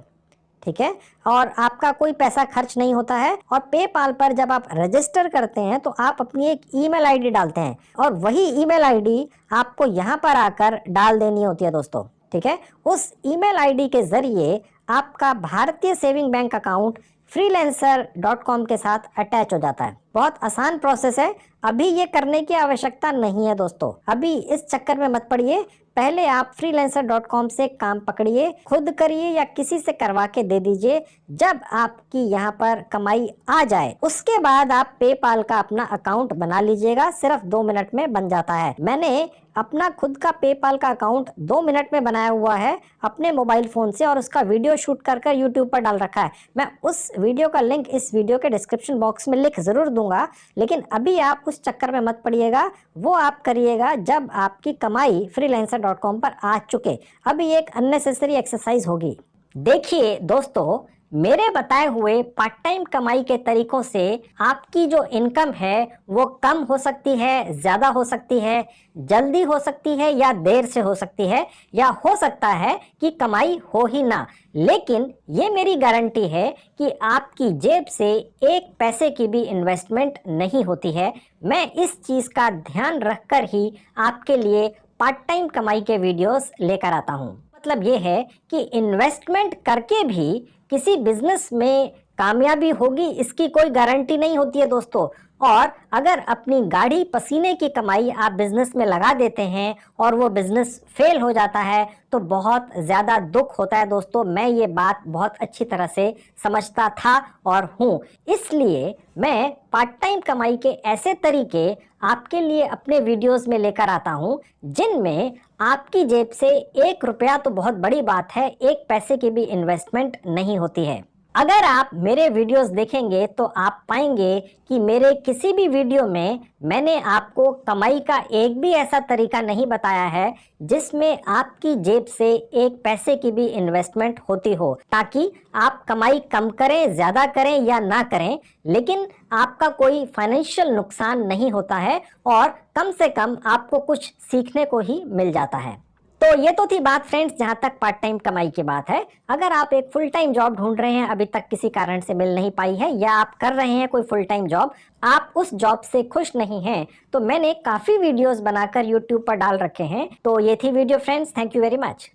ठीक है, और आपका कोई पैसा खर्च नहीं होता है। और पेपाल पर जब आप रजिस्टर करते हैं तो आप अपनी एक ईमेल आईडी डालते हैं, और वही ईमेल आईडी आपको यहाँ पर आकर डाल देनी होती है दोस्तों। ठीक है, उस ईमेल आईडी के जरिए आपका भारतीय सेविंग बैंक अकाउंट freelancer.com के साथ अटैच हो जाता है। बहुत आसान प्रोसेस है। अभी ये करने की आवश्यकता नहीं है दोस्तों, अभी इस चक्कर में मत पड़िए। पहले आप freelancer.com से काम पकड़िए, खुद करिए या किसी से करवा के दे दीजिए। जब आपकी यहाँ पर कमाई आ जाए उसके बाद आप पेपाल का अपना अकाउंट बना लीजिएगा। सिर्फ 2 मिनट में बन जाता है। मैंने अपना खुद का पेपाल का अकाउंट 2 मिनट में बनाया हुआ है अपने मोबाइल फोन से, और उसका वीडियो शूट कर कर यूट्यूब पर डाल रखा है। मैं उस वीडियो का लिंक इस वीडियो के डिस्क्रिप्शन बॉक्स में लिख जरूर दूंगा, लेकिन अभी आप उस चक्कर में मत पड़िएगा। वो आप करिएगा जब आपकी कमाई freelancer.com पर आ चुके। अभी एक अननेसेसरी एक्सरसाइज होगी। देखिए दोस्तों, मेरे बताए हुए पार्ट टाइम कमाई के तरीकों से आपकी जो इनकम है वो कम हो सकती है, ज्यादा हो सकती है, जल्दी हो सकती है या देर से हो सकती है, या हो सकता है कि कमाई हो ही ना। लेकिन ये मेरी गारंटी है कि आपकी जेब से एक पैसे की भी इन्वेस्टमेंट नहीं होती है। मैं इस चीज का ध्यान रखकर ही आपके लिए पार्ट टाइम कमाई के वीडियोस लेकर आता हूँ। मतलब ये है कि इन्वेस्टमेंट करके भी किसी बिजनेस में कामयाबी होगी इसकी कोई गारंटी नहीं होती है दोस्तों। और अगर अपनी गाढ़ी पसीने की कमाई आप बिजनेस में लगा देते हैं और वो बिजनेस फेल हो जाता है तो बहुत ज़्यादा दुख होता है दोस्तों। मैं ये बात बहुत अच्छी तरह से समझता था और हूँ। इसलिए मैं पार्ट टाइम कमाई के ऐसे तरीके आपके लिए अपने वीडियोस में लेकर आता हूँ जिनमें आपकी जेब से 1 रुपया तो बहुत बड़ी बात है, 1 पैसे की भी इन्वेस्टमेंट नहीं होती है। अगर आप मेरे वीडियोस देखेंगे तो आप पाएंगे कि मेरे किसी भी वीडियो में मैंने आपको कमाई का एक भी ऐसा तरीका नहीं बताया है जिसमें आपकी जेब से एक पैसे की भी इन्वेस्टमेंट होती हो, ताकि आप कमाई कम करें, ज्यादा करें या ना करें, लेकिन आपका कोई फाइनेंशियल नुकसान नहीं होता है और कम से कम आपको कुछ सीखने को ही मिल जाता है। तो ये तो थी बात फ्रेंड्स जहां तक पार्ट टाइम कमाई की बात है। अगर आप एक फुल टाइम जॉब ढूंढ रहे हैं, अभी तक किसी कारण से मिल नहीं पाई है, या आप कर रहे हैं कोई फुल टाइम जॉब, आप उस जॉब से खुश नहीं हैं, तो मैंने काफी वीडियोस बनाकर यूट्यूब पर डाल रखे हैं। तो ये थी video friends, thank you very much.